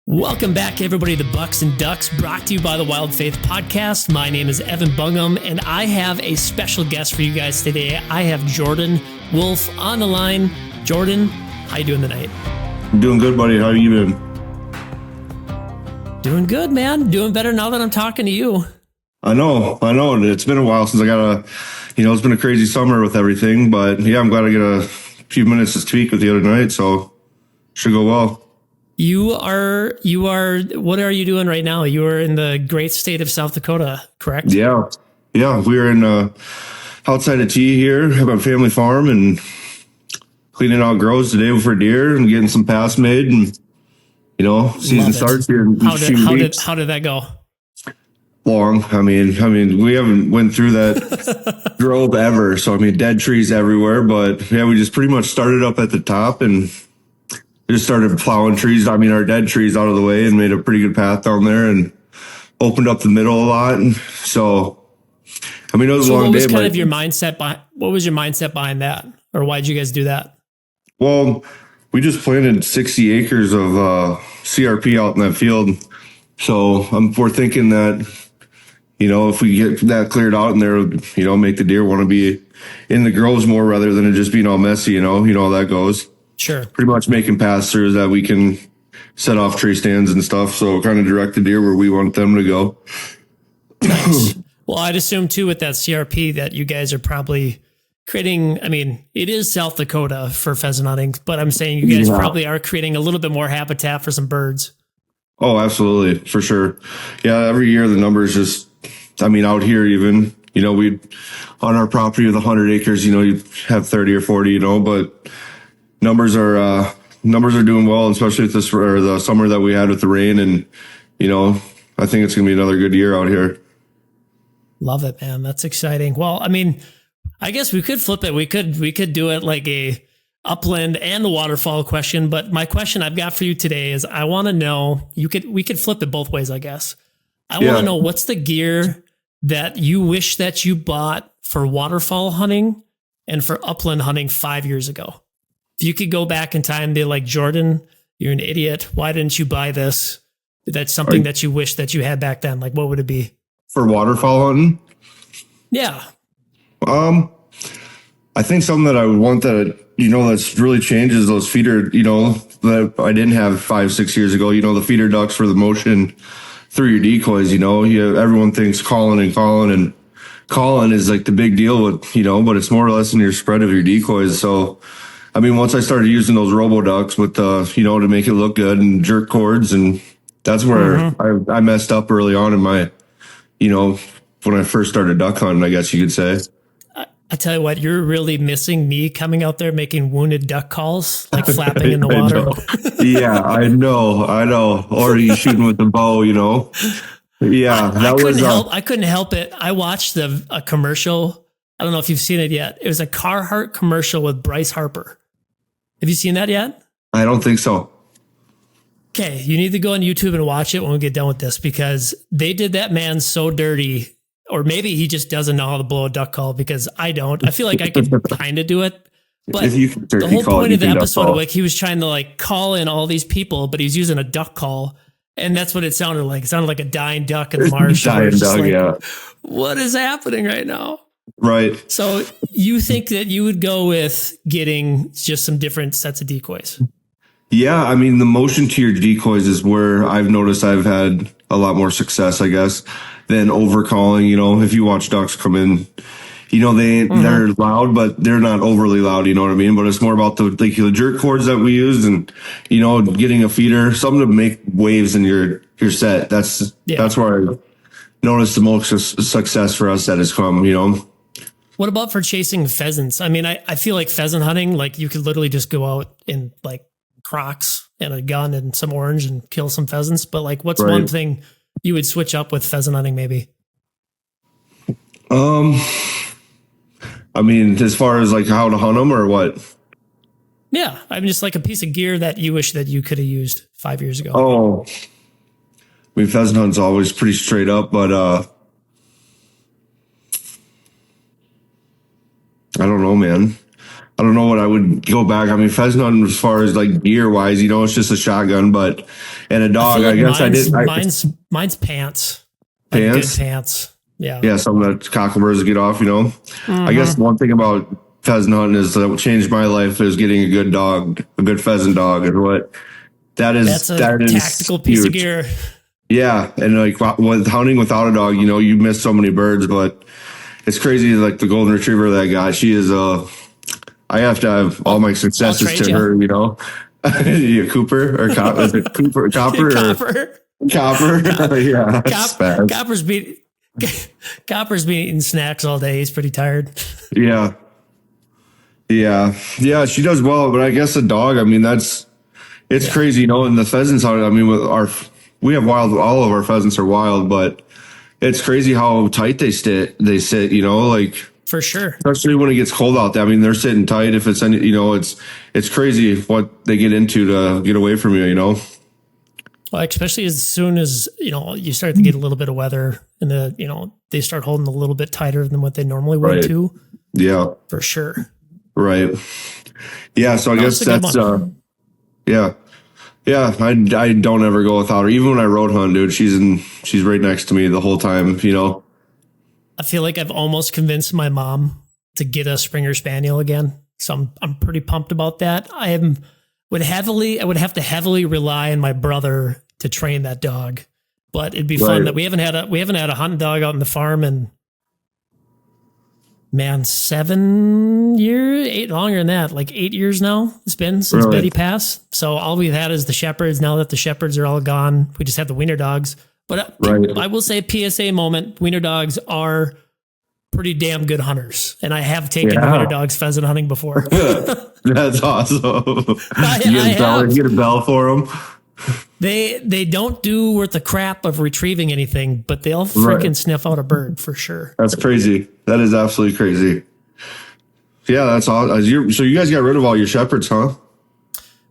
Welcome back, everybody, to Bucks and Ducks, brought to you by the Wild Faith Podcast. My name is Evan Bungham, and I have a special guest for you guys today. I have Jordan Wolf on the line. Jordan, how you doing tonight? I'm doing good, buddy. How you been? Doing good, man. Doing better now that I'm talking to you. I know. It's been a while since I got it's been a crazy summer with everything, but yeah, I'm glad I get a few minutes to speak with you tonight, so should go well. You are, what are you doing right now? You are in the great state of South Dakota, correct? Yeah. We're in outside of T here, have a family farm and cleaning out grows today for deer and getting some pass made, and season starts here in how did that go? Long. I mean, we haven't went through that grove ever. So dead trees everywhere, but yeah, we just pretty much started up at the top and just started plowing trees. Our dead trees out of the way and made a pretty good path down there and opened up the middle a lot. And so, it was a long day. What was your mindset behind that? Or why did you guys do that? Well, we just planted 60 acres of CRP out in that field. So we're thinking that, if we get that cleared out in there, make the deer want to be in the groves more rather than it just being all messy, how that goes. Sure. Pretty much making pass-throughs that we can set off tree stands and stuff. So kind of direct the deer where we want them to go. Nice. Well, I'd assume too with that CRP that you guys are probably creating, it is South Dakota for pheasant hunting, but I'm saying you guys probably are creating a little bit more habitat for some birds. Oh, absolutely. For sure. Yeah. Every year the numbers just, out here even, we on our property with 100 acres, you have 30 or 40, but numbers are doing well, especially with the summer that we had with the rain. And, I think it's going to be another good year out here. Love it, man. That's exciting. Well, I guess we could flip it. We could do it like a upland and a waterfowl question. But my question I've got for you today is I want to know, we could flip it both ways, I guess. I want to know what's the gear that you wish that you bought for waterfowl hunting and for upland hunting 5 years ago. If you could go back in time and be like, Jordan, you're an idiot. Why didn't you buy this? That's something that you wish that you had back then. Like, what would it be? For waterfowl hunting? Yeah. I think something that I would want that, that's really changed is those feeder, that I didn't have 5-6 years ago, the feeder ducks for the motion through your decoys, everyone thinks calling is like the big deal with, but it's more or less in your spread of your decoys. So, once I started using those robo ducks with, to make it look good and jerk cords, and that's where I messed up early on in my, when I first started duck hunting, I guess you could say. I tell you what, you're really missing me coming out there making wounded duck calls, like flapping in the water. Yeah, I know. Or you shooting with the bow, Yeah, I couldn't help it. I watched a commercial. I don't know if you've seen it yet. It was a Carhartt commercial with Bryce Harper. Have you seen that yet? I don't think so. Okay, you need to go on YouTube and watch it when we get done with this, because they did that man so dirty. Or maybe he just doesn't know how to blow a duck call, because I don't. I feel like I could kind of do it. But the whole point of the episode, like, he was trying to call in all these people, but he's using a duck call. And that's what it sounded like. It sounded like a dying duck in the marsh. Dying duck, yeah. What is happening right now? Right. So you think that you would go with getting just some different sets of decoys? Yeah, the motion to your decoys is where I've noticed I've had a lot more success, I guess, than overcalling. If you watch ducks come in, they're loud, but they're not overly loud, you know what I mean? But it's more about the jerk cords that we use and, getting a feeder, something to make waves in your set. That's where I noticed the most success for us that has come, What about for chasing pheasants? I feel like pheasant hunting, you could literally just go out in Crocs and a gun and some orange and kill some pheasants. But what's one thing you would switch up with pheasant hunting maybe? As far as how to hunt them or what? Yeah. Just a piece of gear that you wish that you could have used 5 years ago. Oh, pheasant hunting's always pretty straight up, but, I don't know, man. I don't know what I would go back. I mean, pheasant hunting as far as like deer wise, you know, it's just a shotgun, but and a dog. I I guess I did. Mine's pants. Like good Pants. pants. Yeah. Yeah, some of the cockleburs get off, you know. I guess one thing about pheasant hunting is that what changed my life is getting a good dog, a good pheasant dog, and what that is. That's a tactical piece of gear. Yeah, and like with hunting without a dog, you know, you miss so many birds, but it's crazy. Like the golden retriever that I got, she is I have to have all my successes to her, you know. Yeah, Cooper or is it Cooper? Copper Copper. or Copper? Yeah, Copper's been eating snacks all day. He's pretty tired. Yeah. She does well, but I guess a dog. I mean, it's crazy, you know. And the pheasants, I mean, we have wild. All of our pheasants are wild, but it's crazy how tight they sit. You know, like for sure. Especially when it gets cold out there. I mean, they're sitting tight. If it's any, you know, it's crazy what they get into to get away from you. You know. Well, especially as soon as, you know, you start to get a little bit of weather and they start holding a little bit tighter than what they normally would too. Yeah, for sure. Right. Yeah. So I guess that's, yeah. I don't ever go without her. Even when I road hunt, dude, she's right next to me the whole time, you know. I feel like I've almost convinced my mom to get a Springer Spaniel again. So I'm pretty pumped about that. I would have to heavily rely on my brother to train that dog, but it'd be fun that we haven't had a hunting dog out in the farm in 7 years, longer than that, like 8 years now. It's been since Betty passed. So all we've had is the shepherds. Now that the shepherds are all gone, we just have the wiener dogs. But I will say PSA moment, wiener dogs are pretty damn good hunters. And I have taken wiener dogs pheasant hunting before. That's awesome. You get a bell for them. They don't do worth the crap of retrieving anything, but they'll freaking sniff out a bird for sure. That's crazy. That is absolutely crazy. Yeah, that's all. So you guys got rid of all your shepherds, huh?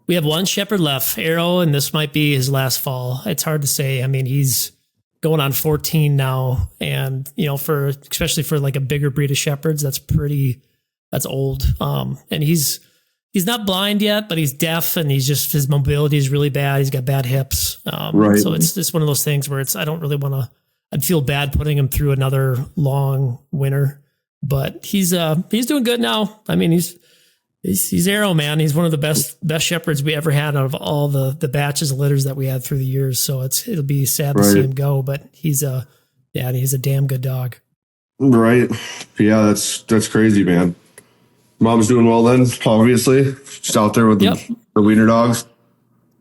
We have one shepherd left, Arrow, and this might be his last fall. It's hard to say. I mean, he's going on 14 now, and you know, especially for like a bigger breed of shepherds, that's old. And he's not blind yet, but he's deaf, and his mobility is really bad. He's got bad hips. So it's just one of those things where I don't really want to. I'd feel bad putting him through another long winter, but he's doing good now. I mean, he's Arrow, man. He's one of the best shepherds we ever had out of all the batches of litters that we had through the years. So it'll be sad to see him go, but he's a damn good dog. Right. Yeah, that's crazy, man. Mom's doing well then, obviously. She's out there with the wiener dogs.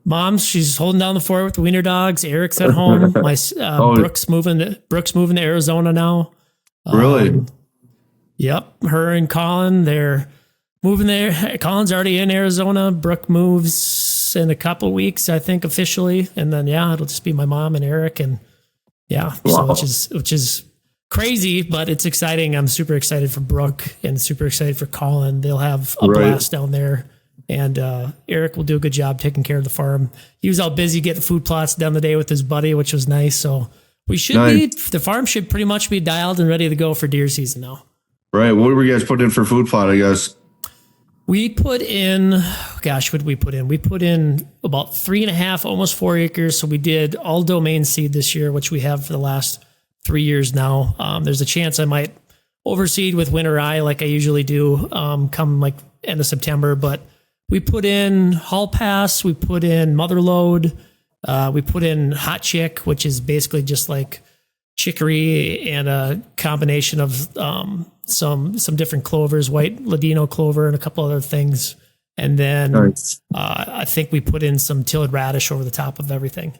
Mom's, she's holding down the fort with the wiener dogs. Eric's at home. Brooke's moving to Arizona now. Really? Yep. Her and Colin, they're moving there. Colin's already in Arizona. Brooke moves in a couple of weeks, I think, officially. And then, it'll just be my mom and Eric. And so which is crazy, but it's exciting. I'm super excited for Brooke and super excited for Colin. They'll have a blast down there. And Eric will do a good job taking care of the farm. He was all busy getting food plots done today with his buddy, which was nice. So the farm should pretty much be dialed and ready to go for deer season now. Right. What were you guys putting in for food plot, I guess? We put in, what did we put in? We put in about 3.5, almost 4 acres. So we did all domain seed this year, which we have for the last 3 years now. There's a chance I might overseed with winter rye like I usually do come like end of September, but we put in Hall Pass, we put in Motherlode, we put in Hot Chick, which is basically just like chicory and a combination of some different clovers, white Ladino clover and a couple other things. And then I think we put in some tilled radish over the top of everything.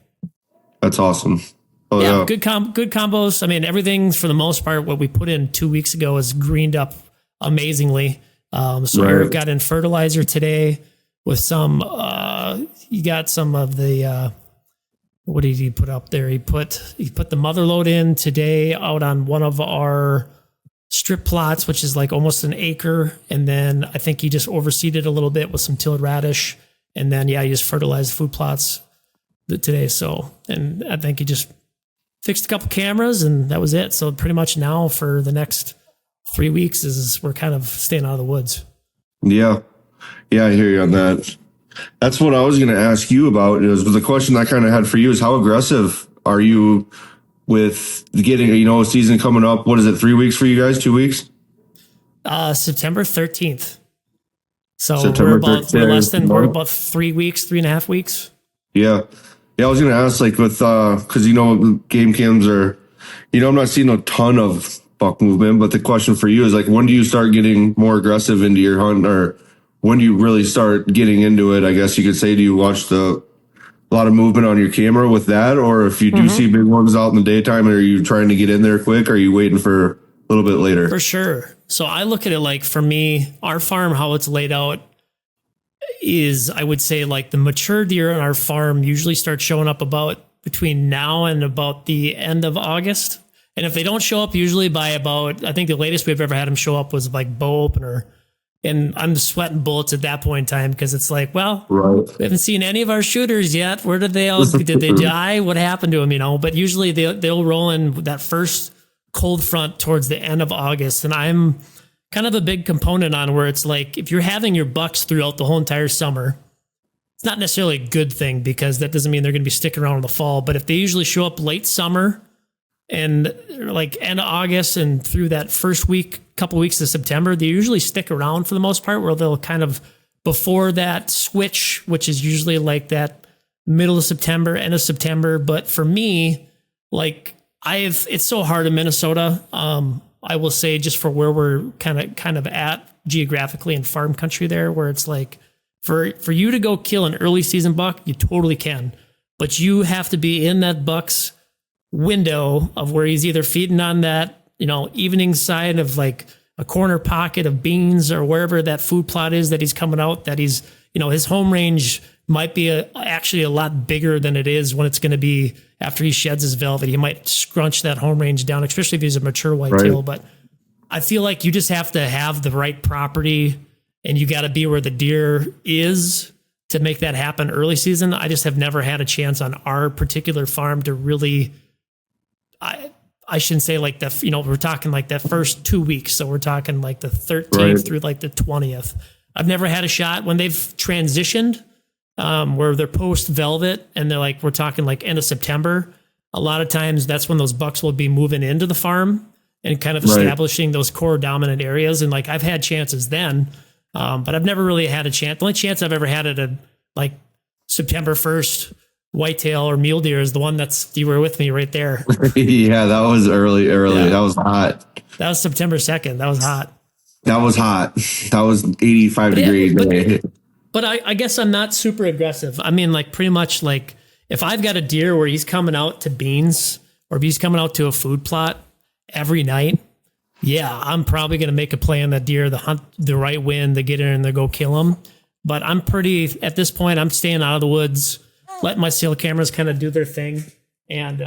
That's awesome. Good combos. I mean, everything for the most part, what we put in 2 weeks ago is greened up amazingly. Eric got in fertilizer today with some, he got some of the, what did he put up there? He put the Motherlode in today out on one of our strip plots, which is like almost an acre. And then I think he just overseeded a little bit with some tilled radish. And then, he just fertilized food plots today. So, and I think he just fixed a couple cameras and that was it. So pretty much now for the next 3 weeks we're kind of staying out of the woods. Yeah. Yeah, I hear you on that. That's what I was going to ask you about. Is the question I kind of had for you is how aggressive are you with getting, a season coming up? What is it? 3 weeks for you guys? 2 weeks? September 13th. So September 13th. we're about 3 weeks, 3.5 weeks. Yeah. Yeah. I was going to ask like with, cause game cams are, I'm not seeing a ton of buck movement, but the question for you is like, when do you start getting more aggressive into your hunt, or when do you really start getting into it? I guess you could say, do you watch a lot of movement on your camera with that? Or if you do see big ones out in the daytime, are you trying to get in there quick? Or are you waiting for a little bit later? For sure. So I look at it like, for me, our farm, how it's laid out is, I would say, like the mature deer on our farm usually start showing up about between now and about the end of August. And if they don't show up usually by about, I think the latest we've ever had them show up was like bow opener. And I'm sweating bullets at that point in time, because it's like, well, we haven't seen any of our shooters yet. Where did they all, did they die? What happened to them? But usually they'll roll in that first cold front towards the end of August. And I'm kind of a big component on where it's like, if you're having your bucks throughout the whole entire summer, it's not necessarily a good thing, because that doesn't mean they're going to be sticking around in the fall. But if they usually show up late summer and like end of August and through that first couple weeks of September, they usually stick around for the most part, where they'll kind of, before that switch, which is usually like that middle of September, end of September. But for me, like it's so hard in Minnesota. I will say, just for where we're kind of at geographically in farm country there, where it's like, for you to go kill an early season buck, you totally can, but you have to be in that buck's window of where he's either feeding on that, evening side of like a corner pocket of beans, or wherever that food plot is that he's coming out, that he's, his home range might be actually a lot bigger than it is when it's going to be after he sheds his velvet. He might scrunch that home range down, especially if he's a mature whitetail. Right. But I feel like you just have to have the right property, and you got to be where the deer is to make that happen early season. I just have never had a chance on our particular farm to really, I shouldn't say like that, we're talking like that first 2 weeks. So we're talking like the 13th through like the 20th. I've never had a shot when they've transitioned, where they're post velvet and they're like, we're talking like end of September. A lot of times that's when those bucks will be moving into the farm and kind of establishing those core dominant areas. And like, I've had chances then, but I've never really had a chance. The only chance I've ever had at a like September 1st whitetail or mule deer is the one you were with me right there. Yeah, that was early. Yeah. That was hot. That was September 2nd. That was hot. That was 85 degrees. But I guess I'm not super aggressive. I mean, like pretty much like if I've got a deer where he's coming out to beans, or if he's coming out to a food plot every night, yeah, I'm probably going to make a play on that deer, the hunt the right wind, to get in and to go kill him. But at this point, I'm staying out of the woods, letting my cell cameras kind of do their thing. And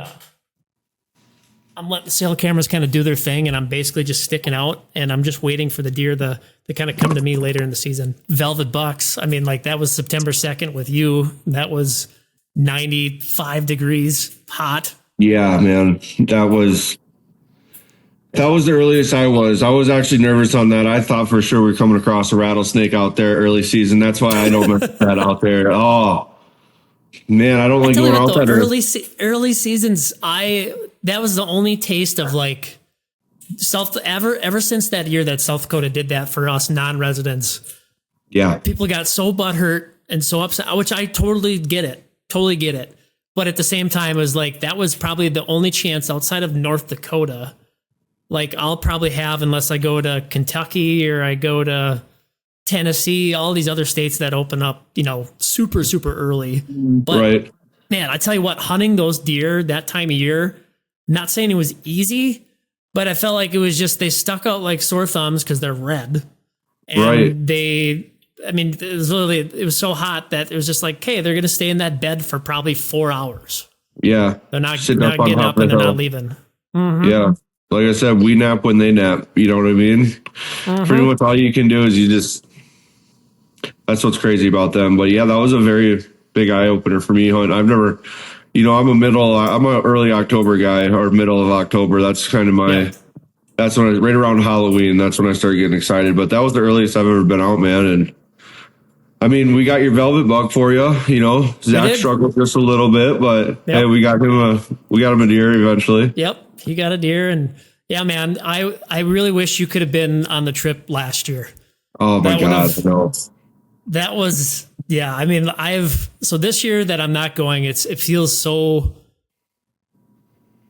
I'm letting the cell cameras kind of do their thing. And I'm basically just sticking out, and I'm just waiting for the deer to kind of come to me later in the season. Velvet bucks. I mean, like that was September 2nd with you. That was 95 degrees hot. Yeah, man. That was the earliest I was. I was actually nervous on that. I thought for sure we were coming across a rattlesnake out there early season. That's why I don't mess that out there. Oh, man, I don't like going out that early seasons. That was the only taste of like ever since that year that South Dakota did that for us non-residents. Yeah. People got so butthurt and so upset, which I totally get it. But at the same time, it was like, that was probably the only chance outside of North Dakota. Like I'll probably have, unless I go to Kentucky or I go to Tennessee, all these other states that open up, super, super early. But man, I tell you what, hunting those deer that time of year, not saying it was easy, but I felt like it was just, they stuck out like sore thumbs because they're red. And it was so hot that it was just like, okay, they're going to stay in that bed for probably 4 hours. Yeah. They're not getting up and they're not leaving. Mm-hmm. Yeah. Like I said, we nap when they nap. You know what I mean? Mm-hmm. Pretty much all you can do is that's what's crazy about them. But yeah, that was a very big eye opener for me. I've never, I'm an early October guy, or middle of October. That's kind of That's when right around Halloween, that's when I started getting excited. But that was the earliest I've ever been out, man. And I mean, we got your velvet buck for you. You know, Zach struggled just a little bit, but hey, we got him a deer eventually. Yep, he got a deer, and yeah, man, I really wish you could have been on the trip last year. Oh my God, no. That was, yeah. I mean, so this year that I'm not going, it feels so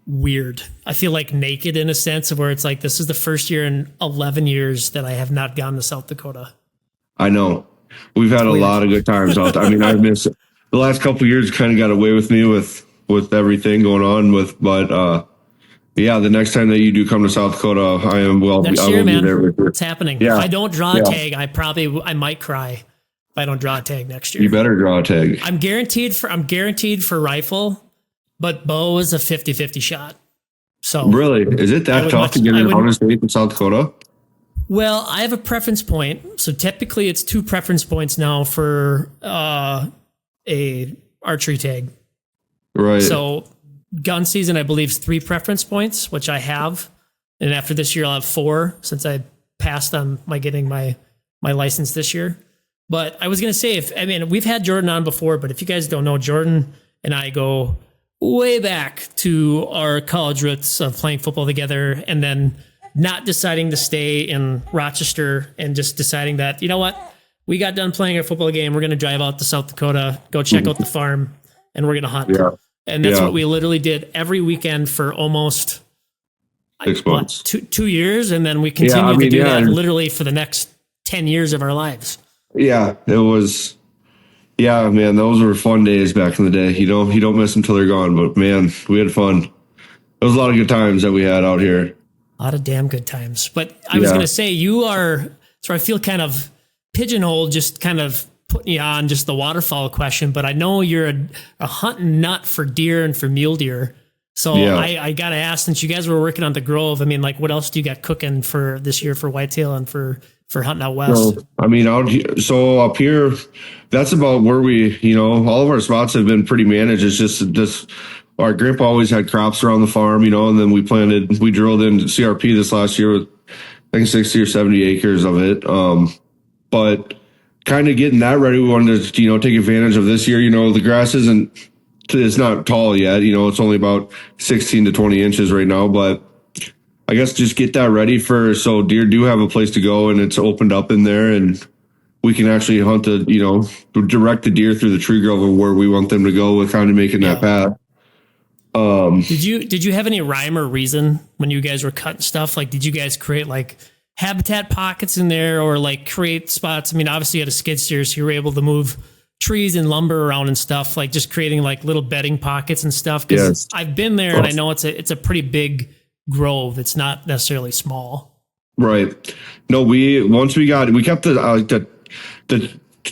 weird. I feel like naked in a sense of where it's like, this is the first year in 11 years that I have not gone to South Dakota. I know. We've had a lot of good times out there. I mean, I miss it. The last couple of years kind of got away with me with everything going on but yeah, the next time that you do come to South Dakota, I will be there with you. It's happening. Yeah. If I don't draw a tag, I might cry if I don't draw a tag next year. You better draw a tag. I'm guaranteed for rifle, but bow is a 50-50 shot. So really, is it that tough to get an honest date in South Dakota? Well, I have a preference point. So typically it's 2 preference points now for a archery tag. Right. So gun season, I believe, is 3 preference points, which I have. And after this year, I'll have 4 since I passed on getting my license this year. But I was going to say, we've had Jordan on before, but if you guys don't know, Jordan and I go way back to our college roots of playing football together, and then not deciding to stay in Rochester and just deciding that, you know what, we got done playing our football game. We're going to drive out to South Dakota, go check out the farm, and we're going to hunt. Yeah. And that's what we literally did every weekend for almost 6 months, 2 years. And then we continued to do that literally for the next 10 years of our lives. Yeah, it was. Yeah, man, those were fun days back in the day. You don't miss them till they're gone. But man, we had fun. There was a lot of good times that we had out here. A lot of damn good times. But I was going to say, so I feel kind of pigeonholed, just kind of putting you on just the waterfowl question. But I know you're a hunting nut for deer and for mule deer. So I got to ask, since you guys were working on the Grove, I mean, like, what else do you got cooking for this year for whitetail and for hunting out west? So, I mean, up here, that's about where all of our spots have been pretty managed. It's just our grandpa always had crops around the farm, and then we drilled into CRP this last year with, I think, 60 or 70 acres of it. But kind of getting that ready, we wanted to, take advantage of this year. The grass it's not tall yet. It's only about 16 to 20 inches right now, but I guess just get that ready so deer do have a place to go, and it's opened up in there, and we can actually hunt direct the deer through the tree grove of where we want them to go with kind of making that path. Did you have any rhyme or reason when you guys were cutting stuff? Like, did you guys create like habitat pockets in there, or like create spots? I mean, obviously you had a skid steer, so you were able to move trees and lumber around and stuff, like just creating like little bedding pockets and stuff. Cause I've been there and I know it's a pretty big grove. It's not necessarily small. Right. No, we kept the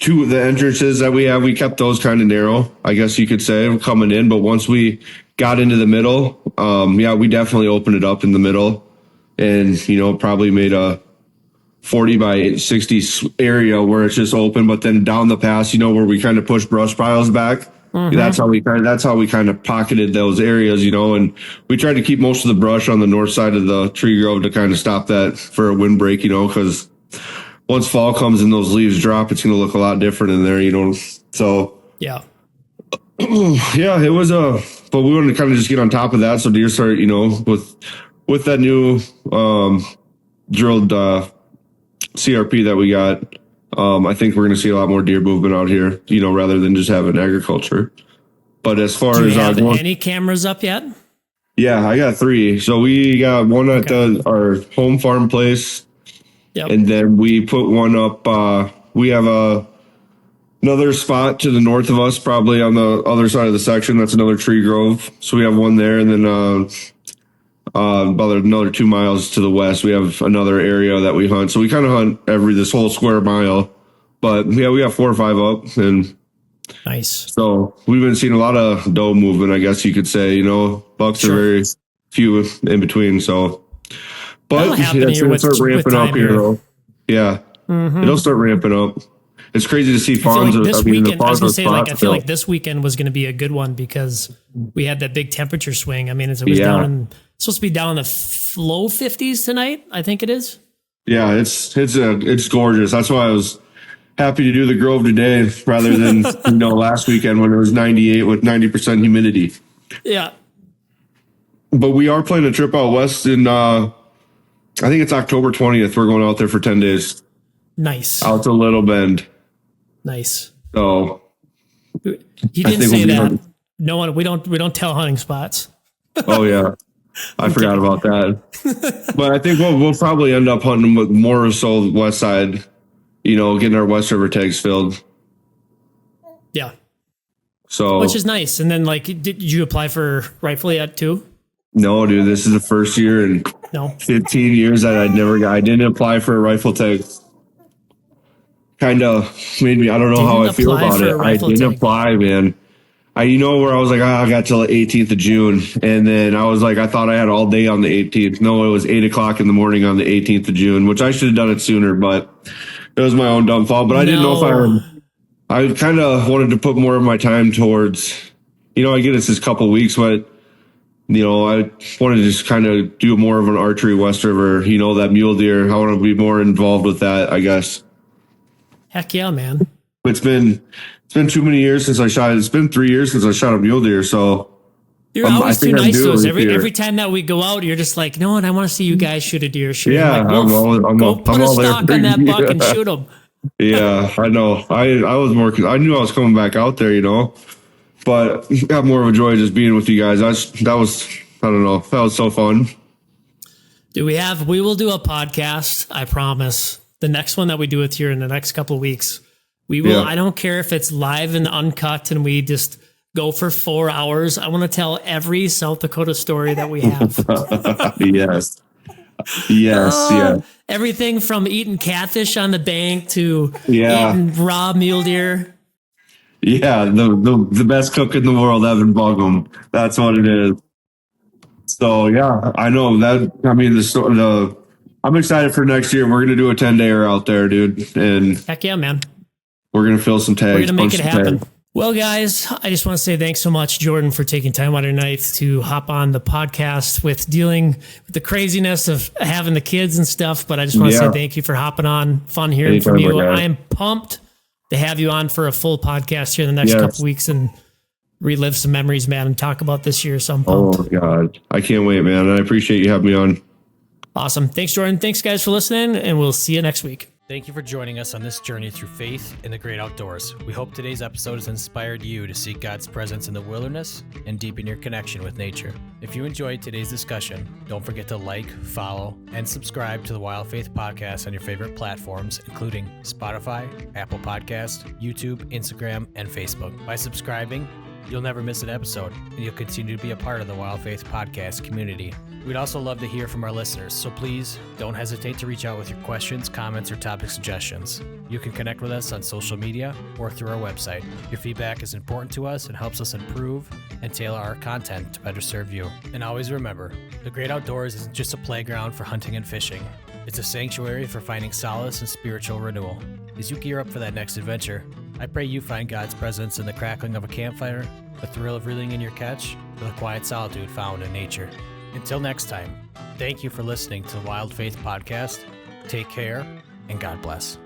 entrances that we kept those kind of narrow, I guess you could say, coming in. But once we got into the middle, we definitely opened it up in the middle, and, probably made a 40 by 60 area where it's just open, but then down the pass, where we kind of push brush piles back. Mm-hmm. That's how we kind of pocketed those areas, and we tried to keep most of the brush on the north side of the tree grove to kind of stop that for a windbreak, because once fall comes and those leaves drop, it's going to look a lot different in there, so. Yeah. Yeah, it was but we wanted to kind of just get on top of that. So deer start, with that new, drilled, CRP that we got. I think we're going to see a lot more deer movement out here, rather than just having agriculture. But as far as any cameras up yet? Yeah, I got 3. So we got one at our home farm place. Yep. And then we put one up. We have another spot to the north of us, probably on the other side of the section. That's another tree grove. So we have one there, and then about another 2 miles to the west, we have another area that we hunt. So we kind of hunt this whole square mile. But yeah, we got 4 or 5 up, and nice. So we've been seeing a lot of doe movement, I guess you could say. Bucks are very few in between. So, but it'll start ramping up here, though. Yeah, it'll start ramping up. It's crazy to see fawns. I was gonna say, I feel like this weekend was going to be a good one because we had that big temperature swing. I mean, it was down in supposed to be down in the low 50s tonight, I think it is. Yeah, it's gorgeous. That's why I was happy to do the Grove today rather than last weekend when it was 98 with 90% humidity. Yeah. But we are playing a trip out west in I think it's October 20th. We're going out there for 10 days. Nice. Out to Little Bend. Nice. So he didn't say that. No one. We don't tell hunting spots. Oh yeah, I forgot about that. But I think we'll probably end up hunting with more so west side. Getting our West River tags filled. Yeah. So which is nice. And then did you apply for rifle yet too? No, dude. This is the first year in 15 years that I didn't apply for a rifle tag. Kind of made me, I don't know how I feel about it. I didn't apply, man. Where I was like, I got till the 18th of June. And then I was like, I thought I had all day on the 18th. No, it was 8:00 in the morning on the 18th of June, which I should have done it sooner, but it was my own dumb fault. But I didn't know if I kind of wanted to put more of my time towards, I get it's just a couple of weeks, but I wanted to just kind of do more of an archery West River, that mule deer. I want to be more involved with that, I guess. Heck yeah, man. It's been too many years since I shot. It's been 3 years since I shot a mule deer. So you're always too nice to us. Every time that we go out, you're just like, no, and I want to see you guys shoot a deer. Yeah, I'm put a stock on that buck and shoot him. Yeah, I know. I was more. I knew I was coming back out there, but got more of a joy just being with you guys. That was I don't know. That was so fun. We will do a podcast. I promise. The next one that we do with here in the next couple of weeks, we will. Yeah. I don't care if it's live and uncut, and we just go for 4 hours. I want to tell every South Dakota story that we have. Yes. Yeah. Everything from eating catfish on the bank to eating raw mule deer. Yeah, the best cook in the world, Evan Bugum. That's what it is. So yeah, I know that. I mean, I'm excited for next year. We're gonna do a 10-dayer out there, dude. And heck yeah, man. We're gonna fill some tags. We're gonna make it happen. Well, guys, I just want to say thanks so much, Jordan, for taking time out of your night to hop on the podcast with dealing with the craziness of having the kids and stuff. But I just want to say thank you for hopping on. Fun hearing from you. I am pumped to have you on for a full podcast here in the next couple weeks and relive some memories, man, and talk about this year. So I'm pumped. Oh, God. I can't wait, man. I appreciate you having me on. Awesome. Thanks, Jordan. Thanks, guys, for listening, and we'll see you next week. Thank you for joining us on this journey through faith in the great outdoors. We hope today's episode has inspired you to seek God's presence in the wilderness and deepen your connection with nature. If you enjoyed today's discussion, don't forget to like, follow, and subscribe to the Wild Faith Podcast on your favorite platforms, including Spotify, Apple Podcast, YouTube, Instagram, and Facebook. By subscribing, you'll never miss an episode, and you'll continue to be a part of the Wild Faith Podcast community. We'd also love to hear from our listeners, so please don't hesitate to reach out with your questions, comments, or topic suggestions. You can connect with us on social media or through our website. Your feedback is important to us and helps us improve and tailor our content to better serve you. And always remember, the great outdoors isn't just a playground for hunting and fishing. It's a sanctuary for finding solace and spiritual renewal. As you gear up for that next adventure, I pray you find God's presence in the crackling of a campfire, the thrill of reeling in your catch, or the quiet solitude found in nature. Until next time, thank you for listening to the Wild Faith Podcast. Take care, and God bless.